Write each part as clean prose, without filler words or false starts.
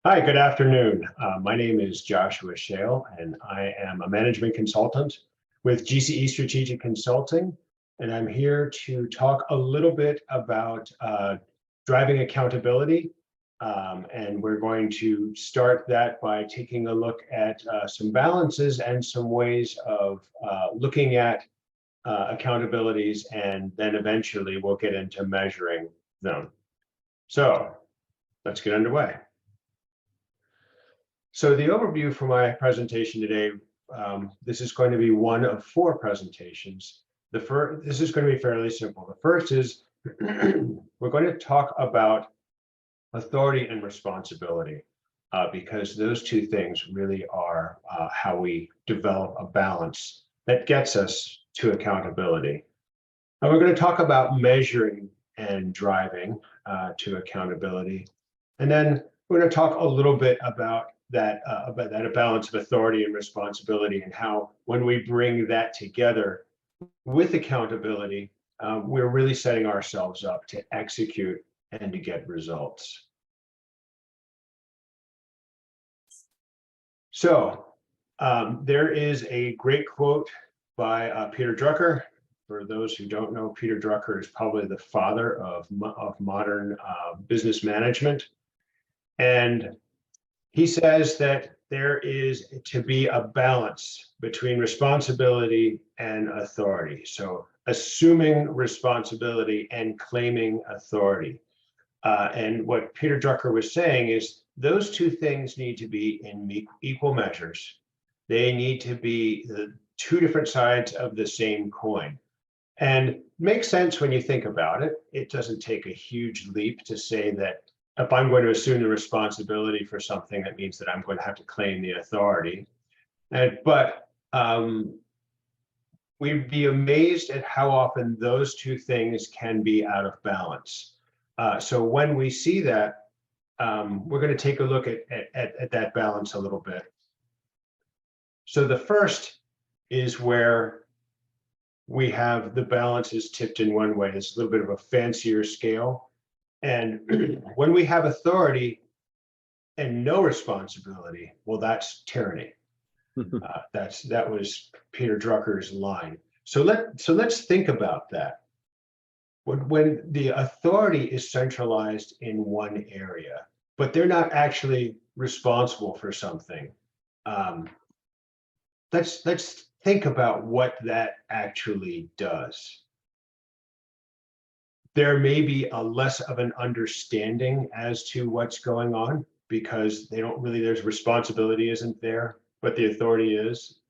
Hi, good afternoon. My name is Joshua Shale, and I am a management consultant with GCE Strategic Consulting. And I'm here to talk a little bit about driving accountability. And we're going to start that by taking a look at some balances and some ways of looking at accountabilities, and then eventually we'll get into measuring them. So let's get underway. So the overview for my presentation today, this is going to be one of four presentations. This is going to be fairly simple. The first is we're going to talk about authority and responsibility, because those two things really are how we develop a balance that gets us to accountability. And we're going to talk about measuring and driving to accountability. And then we're going to talk a little bit about that a balance of authority and responsibility, and how when we bring that together with accountability, we're really setting ourselves up to execute and to get results. So there is a great quote by Peter Drucker. For those who don't know, Peter Drucker is probably the father of modern business management. And he says that there is to be a balance between responsibility and authority. So assuming responsibility and claiming authority. And what Peter Drucker was saying is those two things need to be in equal measures. They need to be the two different sides of the same coin. And it makes sense when you think about it. It doesn't take a huge leap to say that if I'm going to assume the responsibility for something, that means that I'm going to have to claim the authority. But we'd be amazed at how often those two things can be out of balance. So when we see that, we're going to take a look at that balance a little bit. So the first is where we have the balance is tipped in one way. It's a little bit of a fancier scale. And when we have authority and no responsibility, well, that's tyranny. That was Peter Drucker's line. So let's think about that. When the authority is centralized in one area, but they're not actually responsible for something, let's think about what that actually does. There may be a less of an understanding as to what's going on because they don't really, there's responsibility isn't there, but the authority is.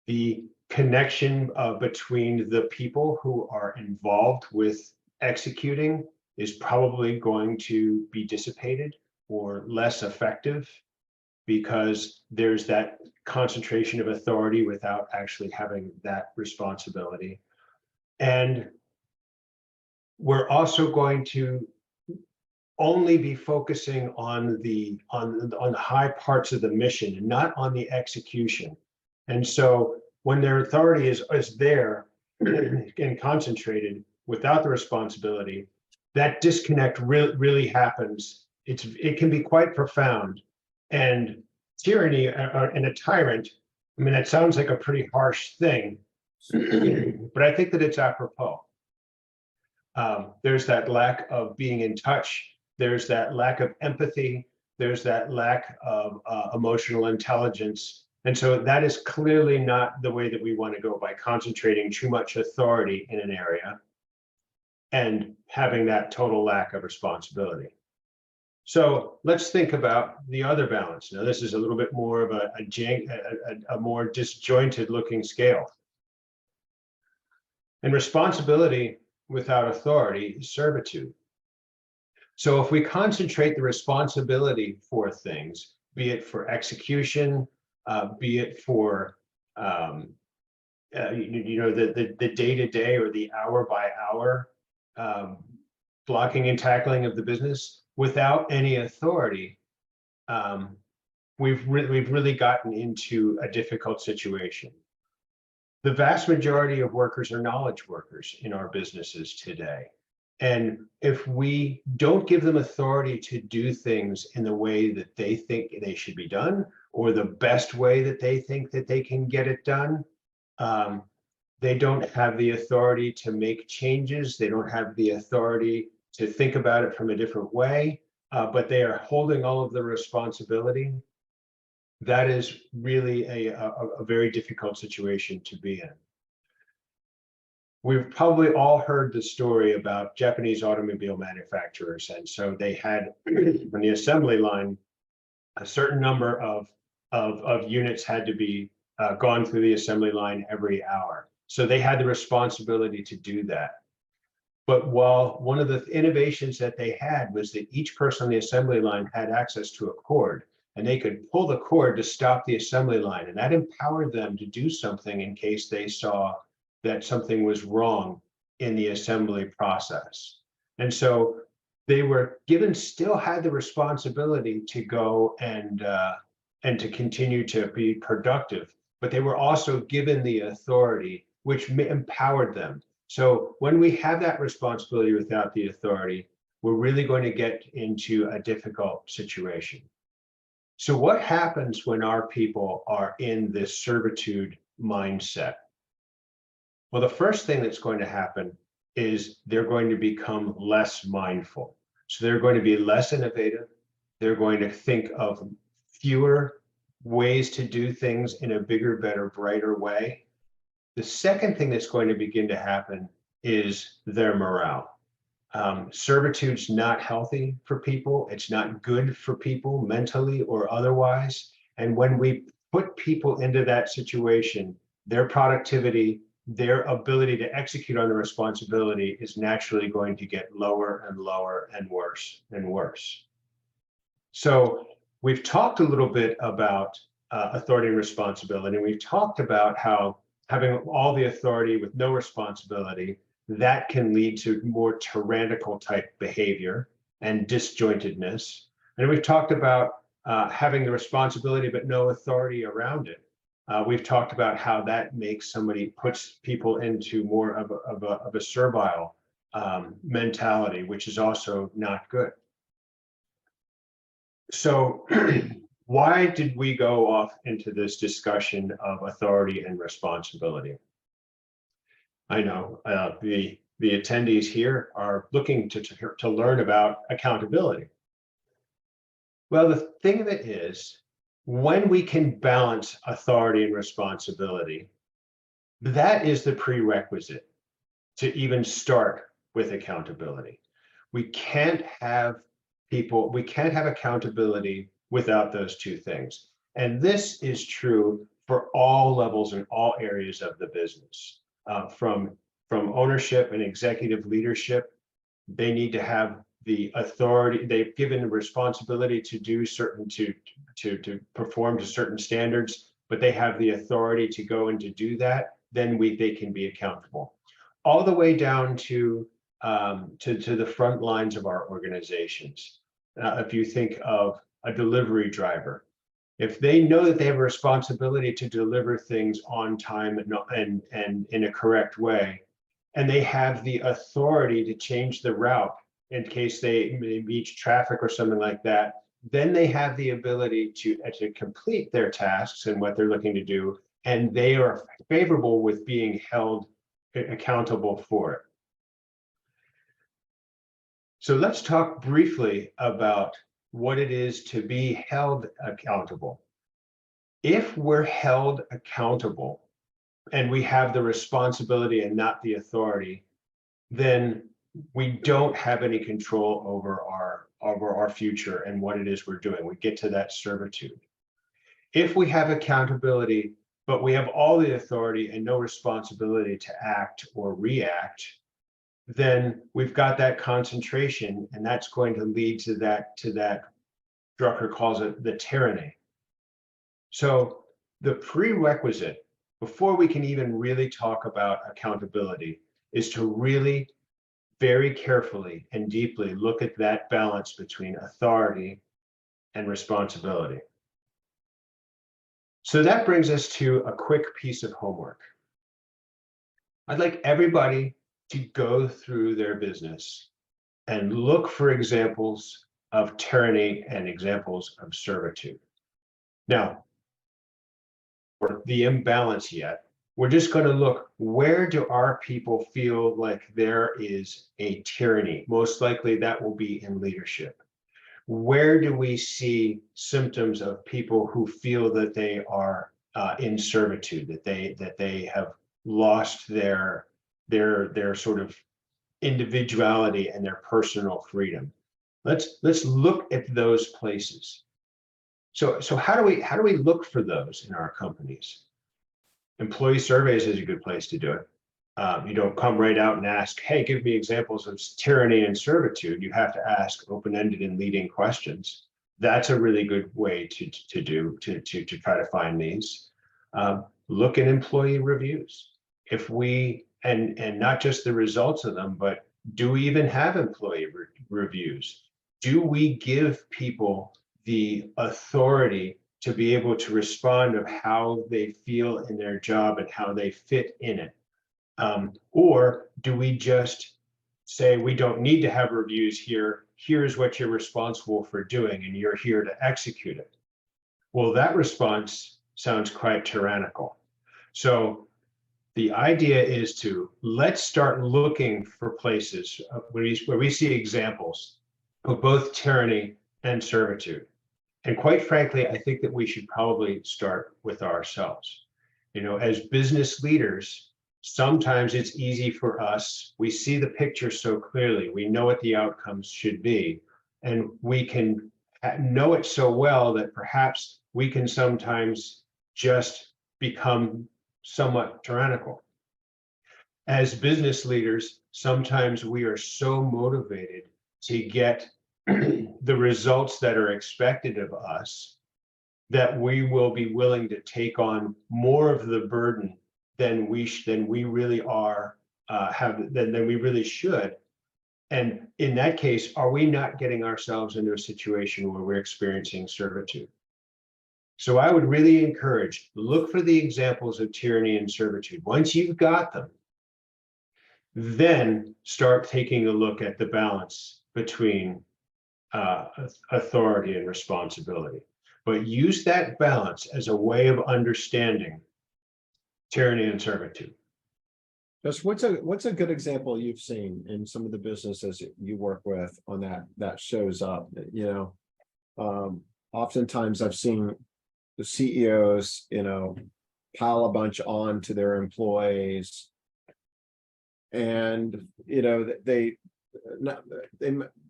The connection between the people who are involved with executing is probably going to be dissipated or less effective because there's that concentration of authority without actually having that responsibility. And we're also going to only be focusing on the high parts of the mission and not on the execution. And so when their authority is there and concentrated without the responsibility, that disconnect really happens. It can be quite profound. And tyranny and a tyrant, I mean, that sounds like a pretty harsh thing, but I think that it's apropos. There's that lack of being in touch. There's that lack of empathy. There's that lack of emotional intelligence. And so that is clearly not the way that we want to go by concentrating too much authority in an area and having that total lack of responsibility. So let's think about the other balance. Now, this is a little bit more of a more disjointed looking scale. And responsibility without authority is servitude. So if we concentrate the responsibility for things, be it for execution, be it for the day-to-day or the hour-by-hour blocking and tackling of the business without any authority, we've really gotten into a difficult situation. The vast majority of workers are knowledge workers in our businesses today. And if we don't give them authority to do things in the way that they think they should be done, or the best way that they think that they can get it done, they don't have the authority to make changes. They don't have the authority to think about it from a different way, but they are holding all of the responsibility. That is really a very difficult situation to be in. We've probably all heard the story about Japanese automobile manufacturers. And so they had on the assembly line, a certain number of units had to be gone through the assembly line every hour. So they had the responsibility to do that. But while one of the innovations that they had was that each person on the assembly line had access to a cord, and they could pull the cord to stop the assembly line. And that empowered them to do something in case they saw that something was wrong in the assembly process. And so they were given, still had the responsibility to go and to continue to be productive, but they were also given the authority, which empowered them. So when we have that responsibility without the authority, we're really going to get into a difficult situation. So what happens when our people are in this servitude mindset? Well, the first thing that's going to happen is they're going to become less mindful. So they're going to be less innovative. They're going to think of fewer ways to do things in a bigger, better, brighter way. The second thing that's going to begin to happen is their morale. Servitude's not healthy for people. It's not good for people mentally or otherwise. And when we put people into that situation, their productivity, their ability to execute on the responsibility is naturally going to get lower and lower and worse and worse. So we've talked a little bit about authority and responsibility. And we've talked about how having all the authority with no responsibility, that can lead to more tyrannical type behavior and disjointedness. And we've talked about having the responsibility but no authority around it. We've talked about how that makes somebody, puts people into more of a servile mentality, which is also not good. So why did we go off into this discussion of authority and responsibility? I know the attendees here are looking to learn about accountability. Well, the thing of it is, when we can balance authority and responsibility, that is the prerequisite to even start with accountability. We can't have accountability without those two things. And this is true for all levels and all areas of the business. From ownership and executive leadership, they need to have the authority. They've given the responsibility to do certain, to perform to certain standards, but they have the authority to go and to do that. Then they can be accountable, all the way down to the front lines of our organizations. If you think of a delivery driver, if they know that they have a responsibility to deliver things on time and in a correct way, and they have the authority to change the route in case they meet traffic or something like that, then they have the ability to complete their tasks and what they're looking to do, and they are favorable with being held accountable for it. So let's talk briefly about what it is to be held accountable. If we're held accountable and we have the responsibility and not the authority, then we don't have any control over our future and what it is we're doing. We get to that servitude. If we have accountability, but we have all the authority and no responsibility to act or react, then we've got that concentration, and that's going to lead to that Drucker calls it the tyranny. So the prerequisite before we can even really talk about accountability is to really very carefully and deeply look at that balance between authority and responsibility. So that brings us to a quick piece of homework. I'd like everybody to go through their business and look for examples of tyranny and examples of servitude. Now, for the imbalance yet, we're just going to look, where do our people feel like there is a tyranny? Most likely that will be in leadership. Where do we see symptoms of people who feel that they are in servitude, that they have lost their sort of individuality and their personal freedom? Let's look at those places. So how do we look for those in our companies? Employee surveys is a good place to do it. You don't come right out and ask, hey, give me examples of tyranny and servitude. You have to ask open-ended and leading questions. That's a really good way to try to find these. Look at employee reviews. If we, and not just the results of them, but do we even have employee reviews? Do we give people the authority to be able to respond of how they feel in their job and how they fit in it? Or do we just say, we don't need to have reviews here, here's what you're responsible for doing, and you're here to execute it? Well, that response sounds quite tyrannical. So the idea is to, let's start looking for places where we see examples of both tyranny and servitude. And quite frankly, I think that we should probably start with ourselves. You know, as business leaders, sometimes it's easy for us. We see the picture so clearly. We know what the outcomes should be. And we can know it so well that perhaps we can sometimes just become somewhat tyrannical. As business leaders, sometimes we are so motivated to get the results that are expected of us that we will be willing to take on more of the burden than we really are than we really should. And in that case, are we not getting ourselves into a situation where we're experiencing servitude? So I would really encourage, look for the examples of tyranny and servitude. Once you've got them, then start taking a look at the balance between authority and responsibility. But use that balance as a way of understanding tyranny and servitude. Just what's a good example you've seen in some of the businesses you work with on that shows up? You know, oftentimes I've seen the CEOs, you know, pile a bunch on to their employees, and you know they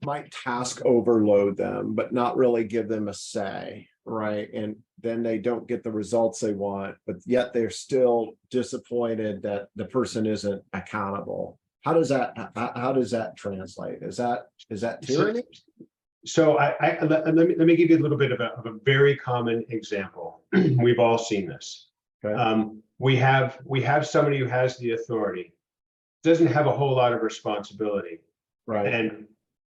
might task overload them, but not really give them a say, right? And then they don't get the results they want, but yet they're still disappointed that the person isn't accountable. How does that translate? Is that tyranny? So let me give you a little bit of a very common example. We've all seen this. Okay. We have somebody who has the authority, doesn't have a whole lot of responsibility. Right. And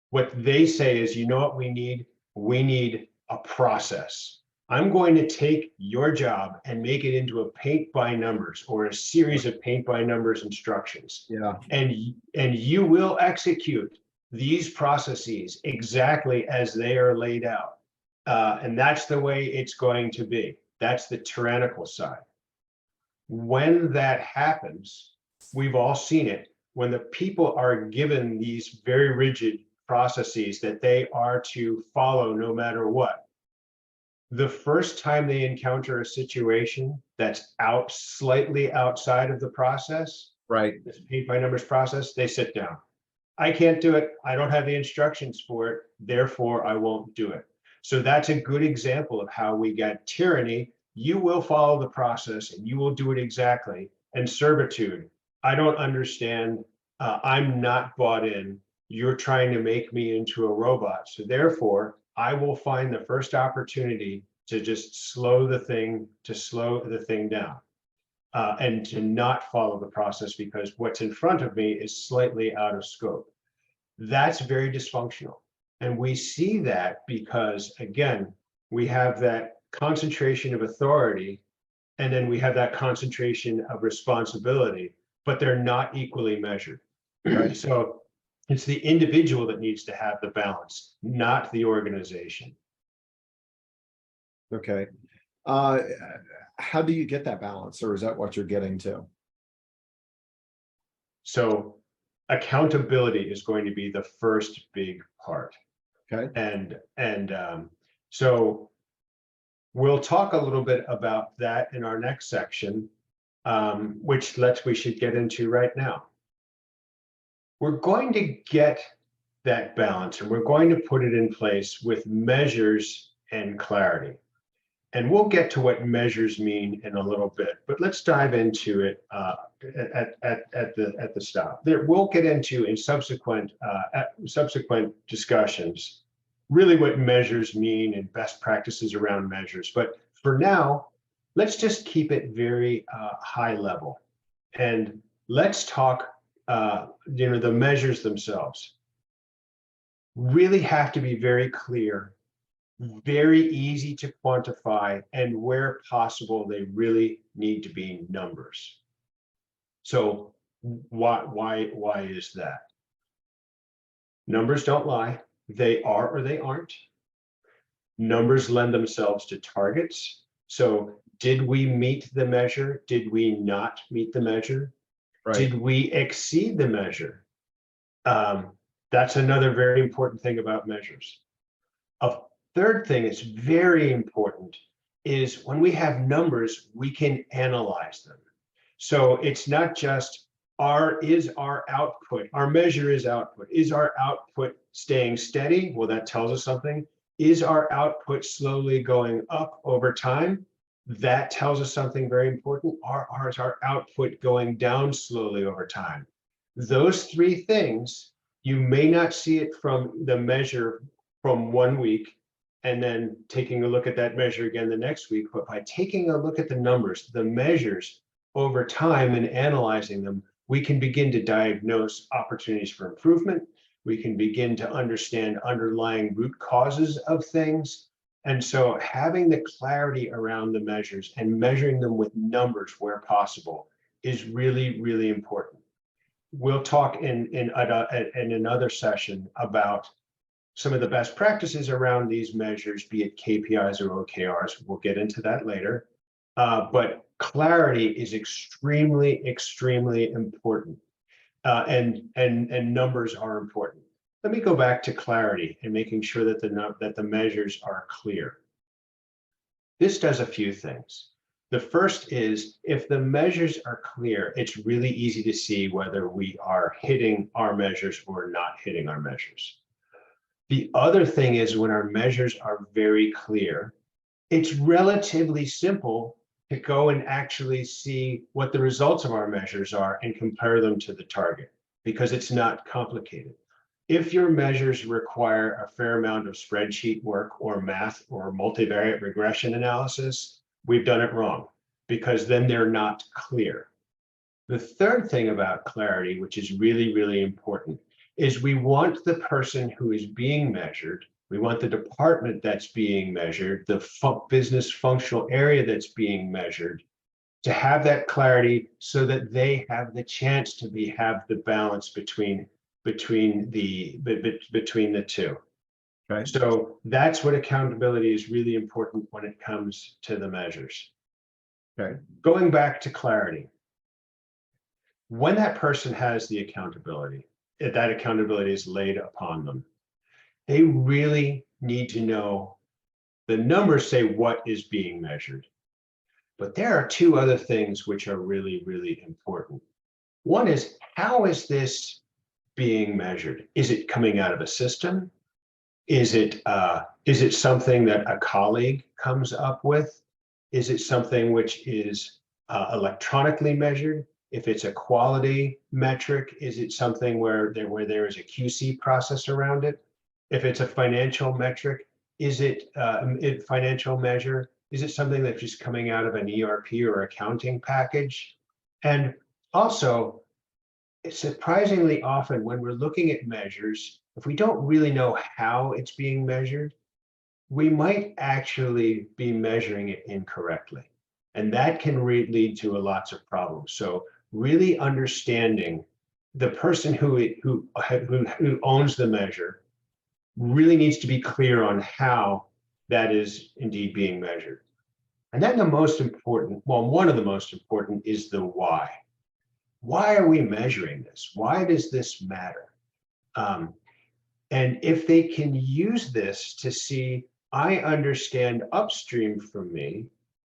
what they say is, you know what we need? We need a process. I'm going to take your job and make it into a paint by numbers or a series of paint by numbers instructions. Yeah. And you will execute these processes exactly as they are laid out. And that's the way it's going to be. That's the tyrannical side. When that happens, we've all seen it. When the people are given these very rigid processes that they are to follow no matter what, the first time they encounter a situation that's slightly outside of the process, Right. this paint by numbers process, they sit down. I can't do it. I don't have the instructions for it. Therefore, I won't do it. So that's a good example of how we get tyranny. You will follow the process and you will do it exactly. And servitude, I don't understand. I'm not bought in. You're trying to make me into a robot. So therefore, I will find the first opportunity to just slow the thing down. And to not follow the process because what's in front of me is slightly out of scope. That's very dysfunctional. And we see that because, again, we have that concentration of authority and then we have that concentration of responsibility, but they're not equally measured. Right. So it's the individual that needs to have the balance, not the organization. Okay. How do you get that balance, or is that what you're getting to? So accountability is going to be the first big part. Okay. And so we'll talk a little bit about that in our next section, which we should get into right now. We're going to get that balance, and we're going to put it in place with measures and clarity. And we'll get to what measures mean in a little bit, but let's dive into it at the stop. There, we'll get into in subsequent discussions really what measures mean and best practices around measures. But for now, let's just keep it very high level, and let's talk. The measures themselves really have to be very clear, very easy to quantify, and where possible, they really need to be numbers. So why is that? Numbers don't lie. They are or they aren't. Numbers lend themselves to targets. So did we meet the measure? Did we not meet the measure? Right. Did we exceed the measure? That's another very important thing about measures. A third thing that's very important is when we have numbers, we can analyze them. So it's not just is our output, our measure is output. Is our output staying steady? Well, that tells us something. Is our output slowly going up over time? That tells us something very important. Is our output going down slowly over time? Those three things, you may not see it from the measure from 1 week and then taking a look at that measure again the next week, but by taking a look at the numbers, the measures over time and analyzing them, we can begin to diagnose opportunities for improvement. We can begin to understand underlying root causes of things. And so having the clarity around the measures and measuring them with numbers where possible is really, really important. We'll talk in another session about some of the best practices around these measures, be it KPIs or OKRs. We'll get into that later. But clarity is extremely, extremely important. And numbers are important. Let me go back to clarity and making sure that the measures are clear. This does a few things. The first is, if the measures are clear, it's really easy to see whether we are hitting our measures or not hitting our measures. The other thing is, when our measures are very clear, it's relatively simple to go and actually see what the results of our measures are and compare them to the target, because it's not complicated. If your measures require a fair amount of spreadsheet work or math or multivariate regression analysis, we've done it wrong, because then they're not clear. The third thing about clarity, which is really, really important, is we want the person who is being measured, we want the department that's being measured, the business functional area that's being measured, to have that clarity so that they have the chance to have the balance between the two. Okay. So that's what accountability is really important when it comes to the measures. Okay. Going back to clarity, when that person has the accountability, if that accountability is laid upon them, they really need to know the numbers say what is being measured. But there are two other things which are really, really important. One is, how is this being measured? Is it coming out of a system? Is it something that a colleague comes up with? Is it something which is electronically measured? If it's a quality metric, is it something where there is a QC process around it? If it's a financial metric, is it a financial measure? Is it something that's just coming out of an ERP or accounting package? And also, surprisingly often when we're looking at measures, if we don't really know how it's being measured, we might actually be measuring it incorrectly. And that can lead to lots of problems. So really understanding the person who owns the measure really needs to be clear on how that is indeed being measured. And then the most important, well, one of the most important is the why. Why are we measuring this? Why does this matter? And if they can use this to see, I understand upstream from me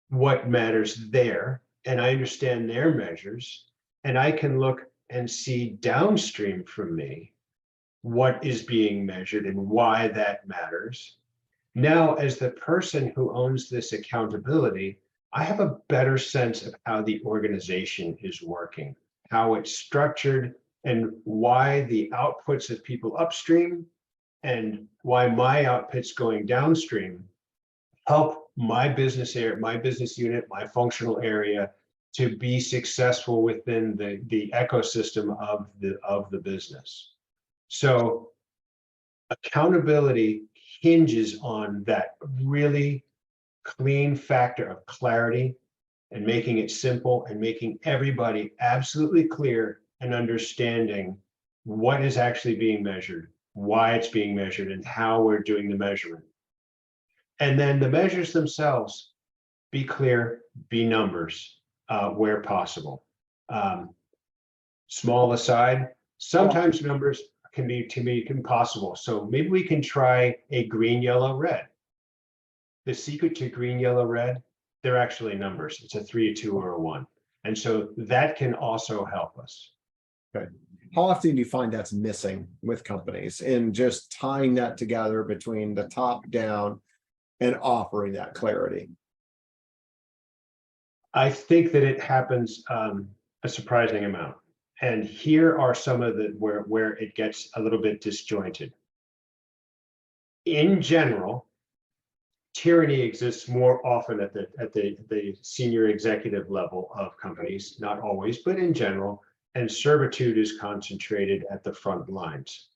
what matters there, and I understand their measures, and I can look and see downstream from me what is being measured and why that matters. Now, as the person who owns this accountability, I have a better sense of how the organization is working, how it's structured, and why the outputs of people upstream and why my outputs going downstream help my business area, my business unit, my functional area to be successful within the ecosystem of the business. So accountability hinges on that really clean factor of clarity and making it simple and making everybody absolutely clear and understanding what is actually being measured, why it's being measured, and how we're doing the measurement. And then the measures themselves, be clear, be numbers where possible. Small aside, sometimes numbers can be impossible. So maybe we can try a green, yellow, red. The secret to green, yellow, red, they're actually numbers. It's a 3, a 2, or a 1. And so that can also help us. Okay. How often do you find that's missing with companies and just tying that together between the top down and offering that clarity? I think that it happens a surprising amount. And here are some of the where it gets a little bit disjointed. In general, tyranny exists more often at the senior executive level of companies, not always, but in general, and servitude is concentrated at the front lines.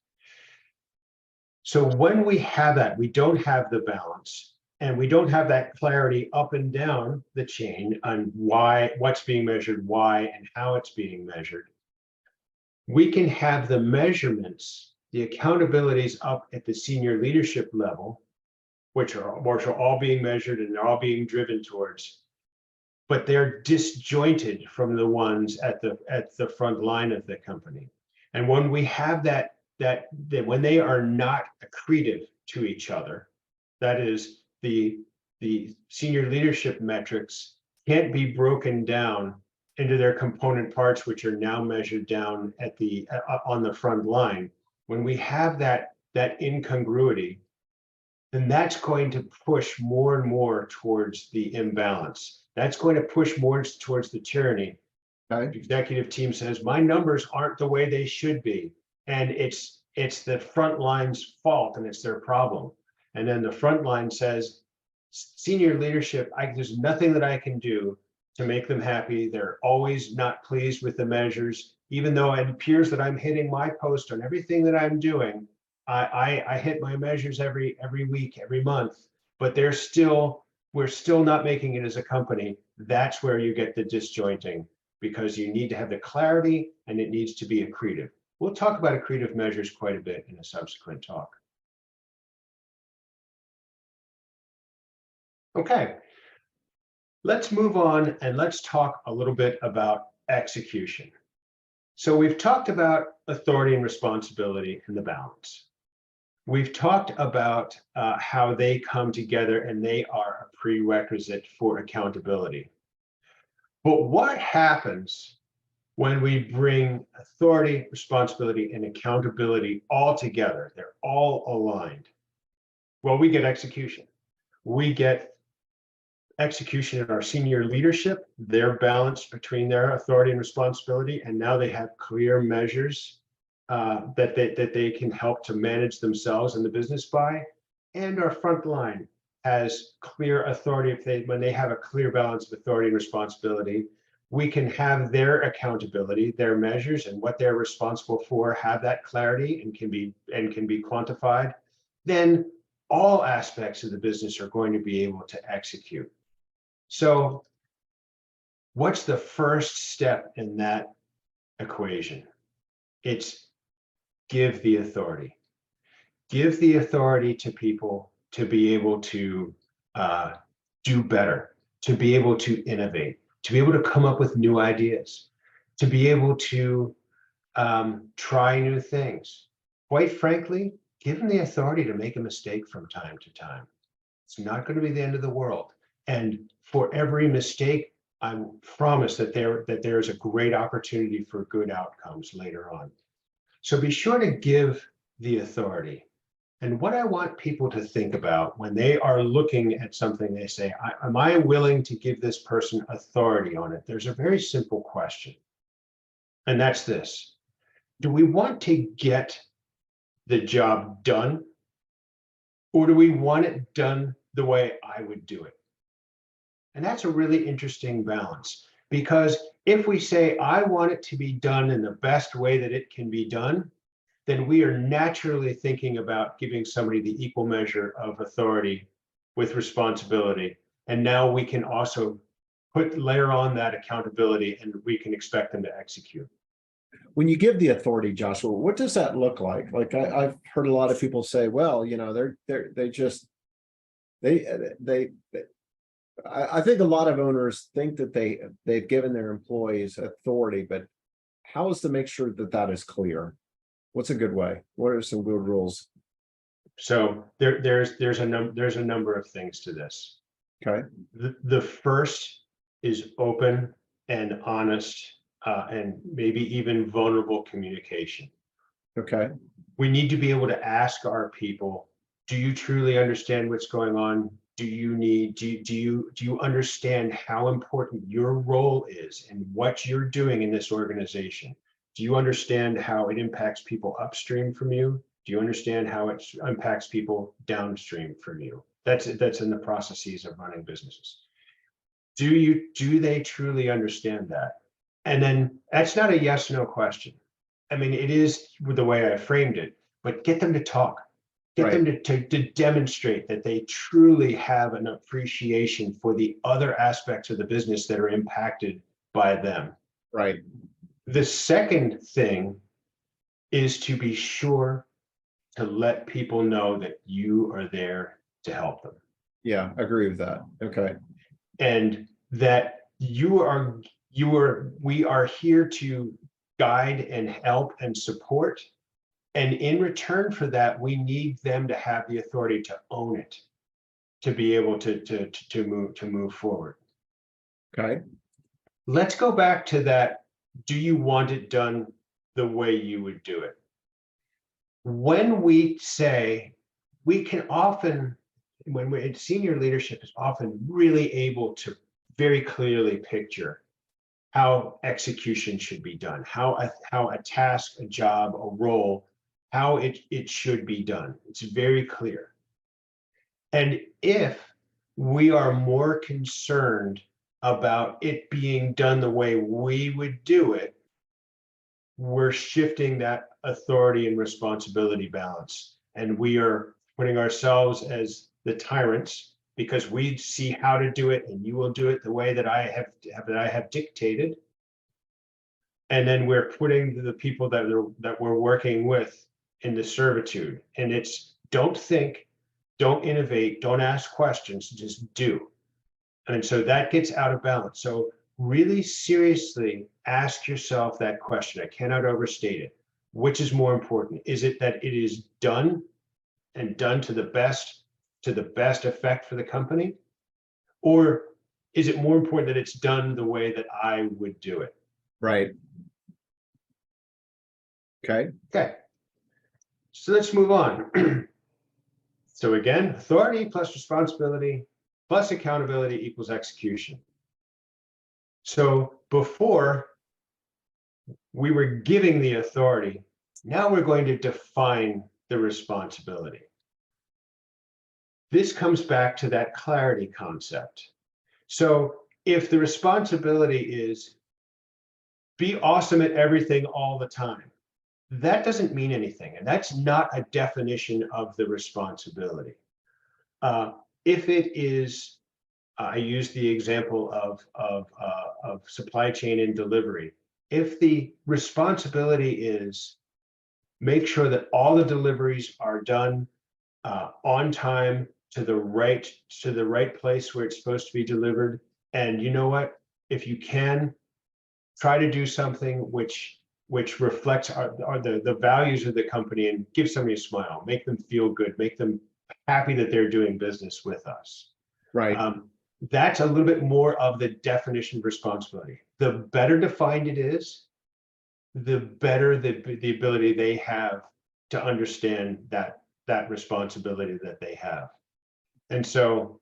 So when we have that, we don't have the balance, and we don't have that clarity up and down the chain on why, what's being measured, why, and how it's being measured. We can have the measurements, the accountabilities up at the senior leadership level, which are all being measured and they're all being driven towards, but they're disjointed from the ones at the front line of the company. And when we have that when they are not accretive to each other, that is the senior leadership metrics can't be broken down into their component parts, which are now measured down at on the front line. When we have that incongruity, then that's going to push more and more towards the imbalance. That's going to push more towards the tyranny. Okay. The executive team says, my numbers aren't the way they should be. And it's the front line's fault and it's their problem. And then the front line says, senior leadership, there's nothing that I can do to make them happy. They're always not pleased with the measures, even though it appears that I'm hitting my post on everything that I'm doing. I hit my measures every week, every month, but we're still not making it as a company. That's where you get the disjointing, because you need to have the clarity and it needs to be accretive. We'll talk about accretive measures quite a bit in a subsequent talk. Okay, let's move on and let's talk a little bit about execution. So we've talked about authority and responsibility and the balance. We've talked about how they come together and they are a prerequisite for accountability. But what happens when we bring authority, responsibility, and accountability all together? They're all aligned. Well, we get execution. We get execution in our senior leadership, their balance between their authority and responsibility, and now they have clear measures that they can help to manage themselves and the business by. And our front line has clear authority. When they have a clear balance of authority and responsibility, we can have their accountability, their measures, and what they're responsible for, have that clarity and can be quantified. Then all aspects of the business are going to be able to execute. So what's the first step in that equation? It's give the authority. Give the authority to people to be able to do better, to be able to innovate, to be able to come up with new ideas, to be able to try new things. Quite frankly, give them the authority to make a mistake from time to time. It's not going to be the end of the world. And for every mistake, I promise that there is a great opportunity for good outcomes later on. So be sure to give the authority. And what I want people to think about when they are looking at something, they say, am I willing to give this person authority on it? There's a very simple question. And that's this: do we want to get the job done, or do we want it done the way I would do it? And that's a really interesting balance, because if we say, I want it to be done in the best way that it can be done, then we are naturally thinking about giving somebody the equal measure of authority with responsibility. And now we can also layer on that accountability, and we can expect them to execute. When you give the authority, Joshua, what does that look like? Like I've heard a lot of people say, well, I think a lot of owners think that they've given their employees authority, but how is to make sure that that is clear? What's a good way? What are some good rules? So there's a number of things to this. Okay. The first is open and honest and maybe even vulnerable communication. Okay. We need to be able to ask our people, do you truly understand what's going on? Do you understand how important your role is and what you're doing in this organization? Do you understand how it impacts people upstream from you? Do you understand how it impacts people downstream from you? That's in the processes of running businesses. Do they truly understand that? And then that's not a yes, no question. I mean, it is the way I framed it, but get them to talk. Get them to demonstrate that they truly have an appreciation for the other aspects of the business that are impacted by them. Right. The second thing is to be sure to let people know that you are there to help them. Yeah, I agree with that. Okay. And that we are here to guide and help and support. And in return for that, we need them to have the authority to own it, to be able to move forward. Okay. Let's go back to that. Do you want it done the way you would do it? When we say, we can often, senior leadership is often really able to very clearly picture how execution should be done, how a task, a job, a role, how it should be done. It's very clear. And if we are more concerned about it being done the way we would do it, we're shifting that authority and responsibility balance. And we are putting ourselves as the tyrants because we see how to do it, and you will do it the way that I have dictated. And then we're putting the people that we're working with in the servitude. And it's don't think, don't innovate, don't ask questions, just do. And so that gets out of balance. So really seriously ask yourself that question. I cannot overstate it. Which is more important? Is it that it is done and done to the best effect for the company? Or is it more important that it's done the way that I would do it? Right. Okay. Okay. So let's move on. So again, authority plus responsibility plus accountability equals execution. So before we were giving the authority, now we're going to define the responsibility. This comes back to that clarity concept. So if the responsibility is be awesome at everything all the time, that doesn't mean anything. And that's not a definition of the responsibility. If it is, I use the example of supply chain and delivery. if the responsibility is make sure that all the deliveries are done on time to the right place where it's supposed to be delivered. And you know what? If you can, try to do something which reflects the values of the company and give somebody a smile, make them feel good, make them happy that they're doing business with us. Right. That's a little bit more of the definition of responsibility. The better defined it is, the better the ability they have to understand that responsibility that they have. And so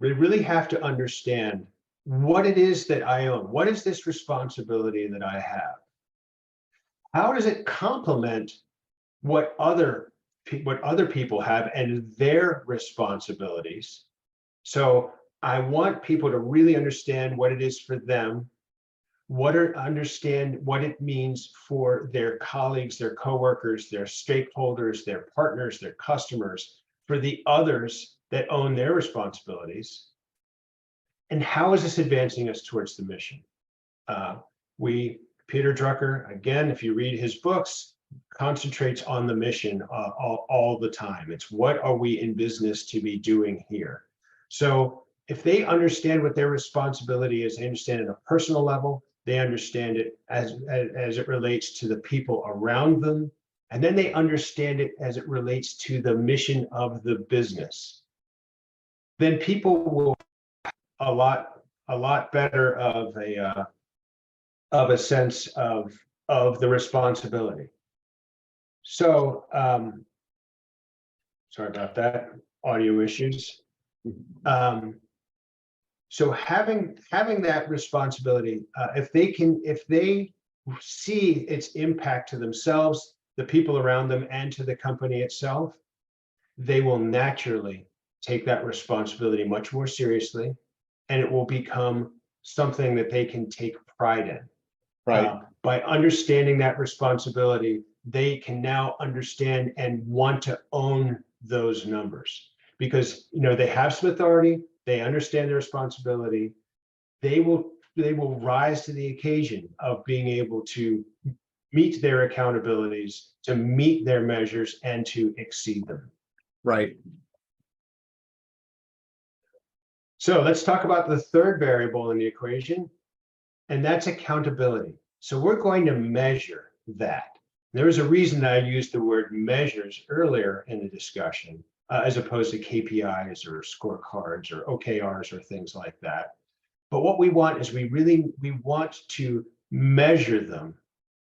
we really have to understand what it is that I own. What is this responsibility that I have? How does it complement what other people have and their responsibilities? So I want people to really understand what it is for them, understand what it means for their colleagues, their coworkers, their stakeholders, their partners, their customers, for the others that own their responsibilities. And how is this advancing us towards the mission? Peter Drucker, again, if you read his books, concentrates on the mission all the time. It's what are we in business to be doing here? So if they understand what their responsibility is, they understand it at a personal level, they understand it as it relates to the people around them, and then they understand it as it relates to the mission of the business, then people will a lot better of a sense of the responsibility. So sorry about that, audio issues. So having that responsibility, if they see its impact to themselves, the people around them, and to the company itself, they will naturally take that responsibility much more seriously, and it will become something that they can take pride in. Right. By understanding that responsibility, they can now understand and want to own those numbers, because they have some authority, they understand their responsibility, they will rise to the occasion of being able to meet their accountabilities, to meet their measures, and to exceed them. Right. So let's talk about the third variable in the equation, and that's accountability. So we're going to measure that. There is a reason that I used the word measures earlier in the discussion, as opposed to KPIs or scorecards or OKRs or things like that. But what we want is we want to measure them.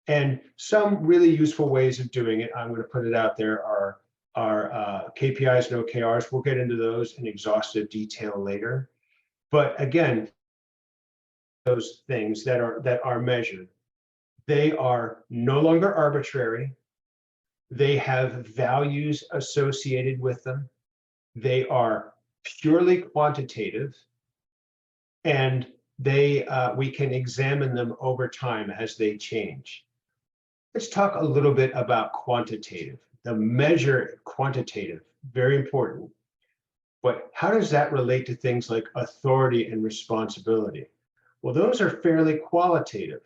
And some really useful ways of doing it, I'm going to put it out there, are KPIs and OKRs. We'll get into those in exhaustive detail later. But again, those things that are measured, they are no longer arbitrary. They have values associated with them. They are purely quantitative, and we can examine them over time as they change. Let's talk a little bit about quantitative. The measure quantitative, very important. But how does that relate to things like authority and responsibility? Well, those are fairly qualitative.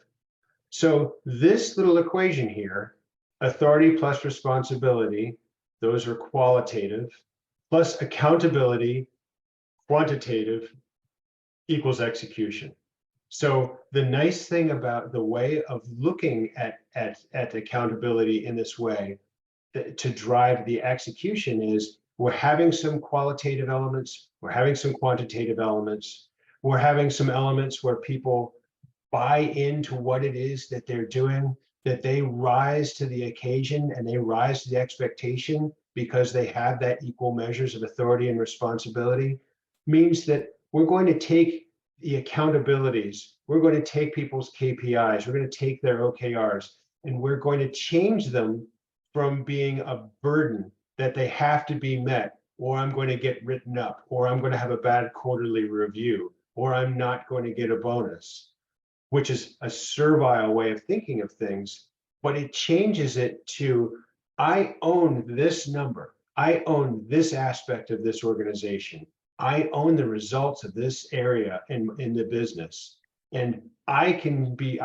So this little equation here, authority plus responsibility, those are qualitative, plus accountability, quantitative, equals execution. So the nice thing about the way of looking at accountability in this way to drive the execution is we're having some qualitative elements, we're having some quantitative elements, we're having some elements where people buy into what it is that they're doing, that they rise to the occasion and they rise to the expectation because they have that equal measures of authority and responsibility, means that we're going to take the accountabilities, we're going to take people's KPIs, we're going to take their OKRs, and we're going to change them from being a burden that they have to be met, or I'm going to get written up, or I'm going to have a bad quarterly review, or I'm not going to get a bonus, which is a servile way of thinking of things, but it changes it to, I own this number. I own this aspect of this organization. I own the results of this area in the business. And I can be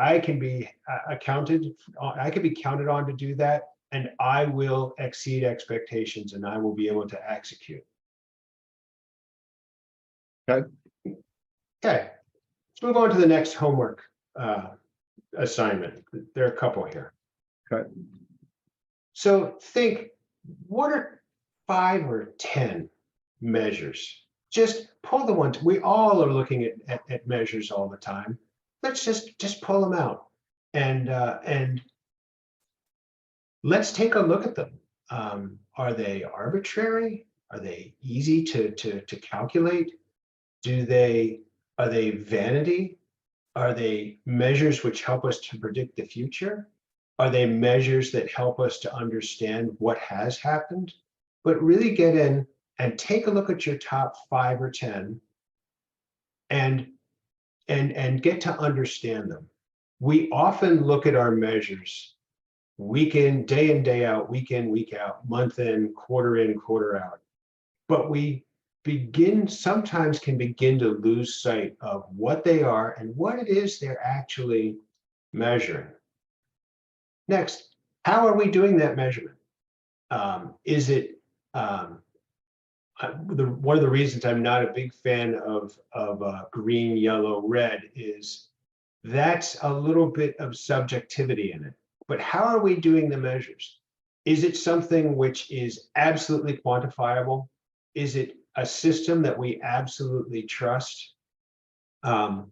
accounted, I can be counted on to do that, and I will exceed expectations and I will be able to execute. Okay. Okay, let's move on to the next homework assignment. There are a couple here. Okay. So think, what are 5 or 10 measures? Just pull the ones. We all are looking at measures all the time. Let's just pull them out and let's take a look at them. Are they arbitrary? Are they easy to calculate? Are they vanity? Are they measures which help us to predict the future? Are they measures that help us to understand what has happened? But really get in and take a look at your top 5 or 10 and get to understand them. We often look at our measures week in, day out, week in, week out, month in, quarter out. But we sometimes can begin to lose sight of what they are and what it is they're actually measuring. Next, how are we doing that measurement? Is it one of the reasons I'm not a big fan of green, yellow, red is that's a little bit of subjectivity in it. But how are we doing the measures? Is it something which is absolutely quantifiable? Is it a system that we absolutely trust? Really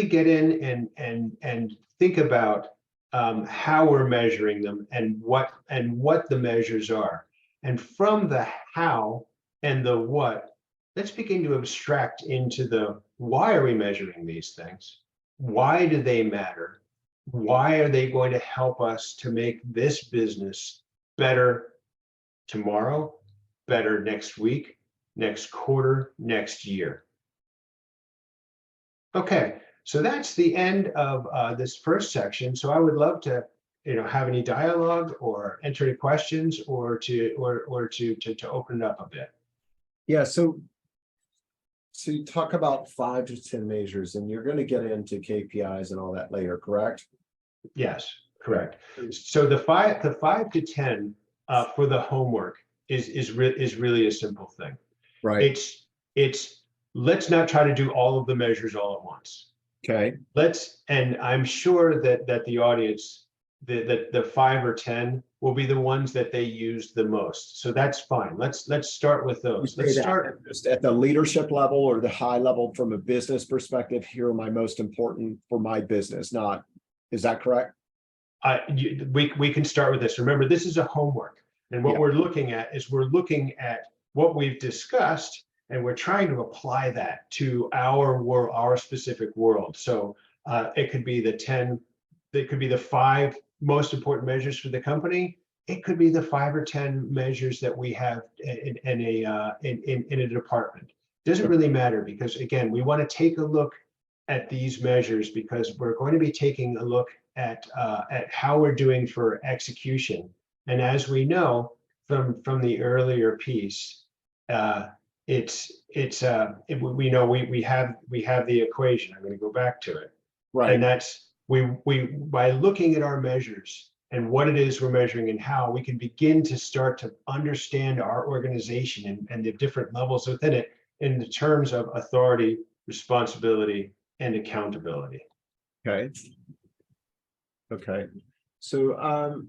get in and think about how we're measuring them and what the measures are. And from the how and the what, let's begin to abstract into the why are we measuring these things? Why do they matter? Why are they going to help us to make this business better tomorrow, better next week, next quarter, next year? Okay, so that's the end of this first section. So I would love to, have any dialogue or enter any questions or to open it up a bit. Yeah, so you talk about 5 to 10 measures, and you're going to get into KPIs and all that later, correct? Yes, correct. So the 5 to 10 for the homework is really a simple thing. Right. It's let's not try to do all of the measures all at once. Okay. And I'm sure that the audience, the 5 or 10 will be the ones that they use the most. So that's fine. Let's start with those. Let's start just at the leadership level or the high level from a business perspective. Here are my most important for my business. Not, is that correct? We can start with this. Remember, this is a homework. And what we're looking at is we're looking at what we've discussed, and we're trying to apply that to our world, our specific world. So it could be the 5 most important measures for the company. It could be the 5 or 10 measures that we have in a department. Doesn't really matter, because again, we want to take a look at these measures because we're going to be taking a look at how we're doing for execution. And as we know from the earlier piece, we know we have the equation. I'm going to go back to it. Right. And that's we by looking at our measures and what it is we're measuring and how, we can begin to start to understand our organization and the different levels within it in the terms of authority, responsibility, and accountability. Okay. Okay. So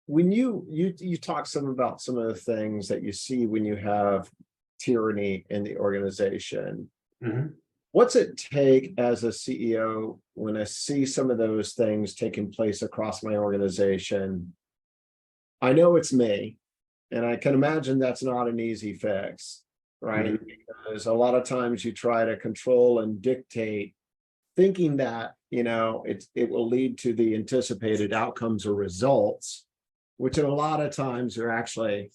when you talk some about some of the things that you see when you have tyranny in the organization. Mm-hmm. What's it take as a CEO when I see some of those things taking place across my organization? I know it's me, and I can imagine that's not an easy fix, right? Mm-hmm. Because a lot of times you try to control and dictate, thinking that it will lead to the anticipated outcomes or results, which in a lot of times are actually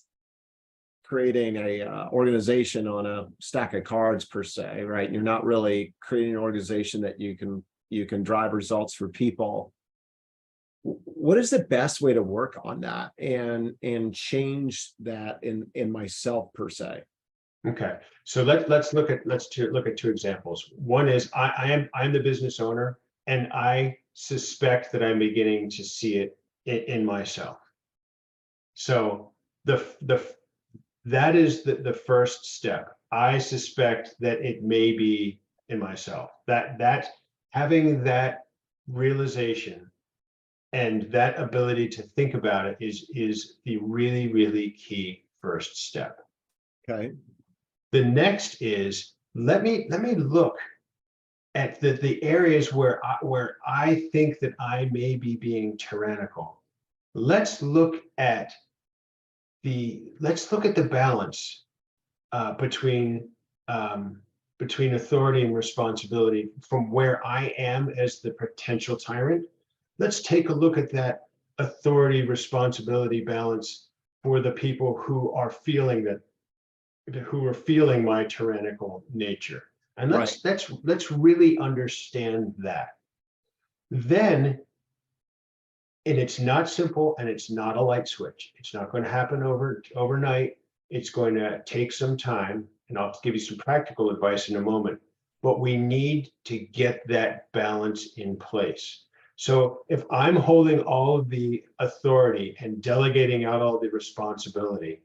creating a organization on a stack of cards per se, right? You're not really creating an organization that you can drive results for people. What is the best way to work on that and change that in myself per se? Okay, so let's look at two examples. One is I'm the business owner, and I suspect that I'm beginning to see it in myself. So that is the first step. I suspect that it may be in myself. That having that realization and that ability to think about it is the really key first step. Okay. The next is let me look at the areas where I think that I may be being tyrannical. Let's look at the balance between authority and responsibility from where I am as the potential tyrant. Let's take a look at that authority responsibility balance for the people who are feeling my tyrannical nature. And let's really understand that. Then, and it's not simple, and it's not a light switch. It's not going to happen overnight. It's going to take some time, and I'll give you some practical advice in a moment. But we need to get that balance in place. So if I'm holding all of the authority and delegating out all the responsibility,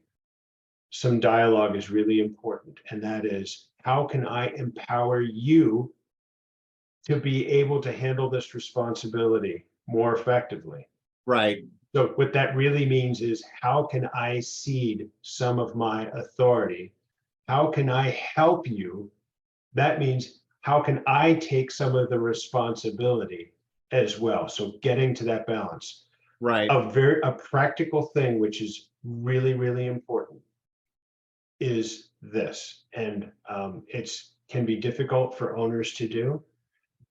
some dialogue is really important. And that is, how can I empower you to be able to handle this responsibility more effectively? Right. So what that really means is, how can I cede some of my authority? How can I help you? That means, how can I take some of the responsibility as well? So getting to that balance. Right. A practical thing, which is really important, is this, and it's can be difficult for owners to do,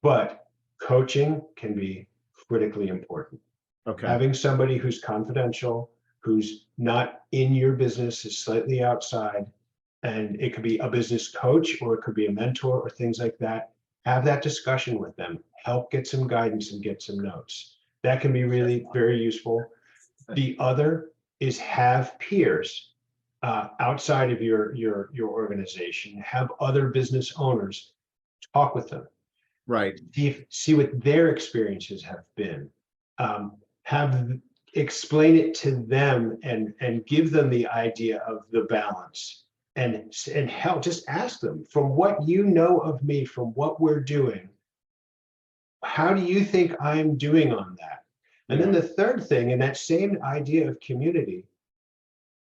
but coaching can be critically important. Okay. Having somebody who's confidential, who's not in your business, is slightly outside, and it could be a business coach, or it could be a mentor, or things like that. Have that discussion with them, help get some guidance and get some notes. That can be really very useful. The other is have peers outside of your organization, have other business owners, talk with them. Right. See what their experiences have been. Explain it to them, and give them the idea of the balance, and help. Just ask them, from what you know of me, from what we're doing, how do you think I'm doing on that? And then the third thing, in that same idea of community,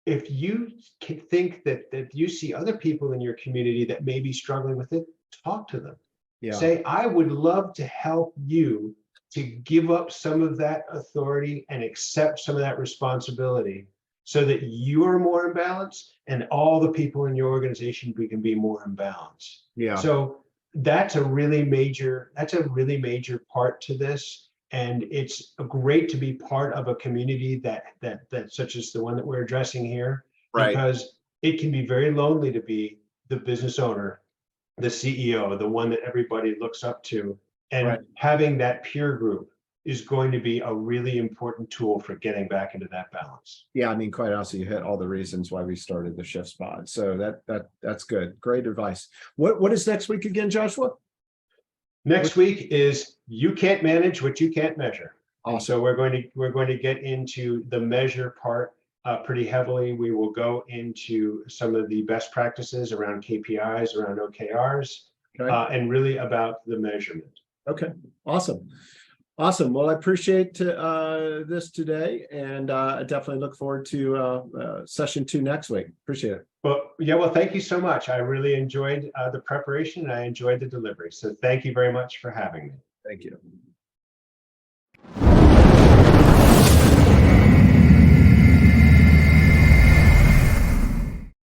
if you think that you see other people in your community that may be struggling with it, talk to them. Yeah. Say, I would love to help you to give up some of that authority and accept some of that responsibility, so that you're more in balance, and all the people in your organization can be more in balance. Yeah. So that's a really major part to this. And it's great to be part of a community that such as the one that we're addressing here, Right. because it can be very lonely to be the business owner, the CEO, the one that everybody looks up to. And Right. having that peer group is going to be a really important tool for getting back into that balance. Yeah, I mean, quite honestly, you hit all the reasons why we started the Shift Spot. So that's good. Great advice. What is next week again, Joshua? Next week is You Can't Manage What You Can't Measure. Awesome. And so we're going to get into the measure part pretty heavily. We will go into some of the best practices around KPIs, around OKRs, Okay. and really about the measurement. Okay. Awesome. Well, I appreciate this today, and I definitely look forward to session 2 next week. Appreciate it. Well, thank you so much. I really enjoyed the preparation, and I enjoyed the delivery. So thank you very much for having me. Thank you.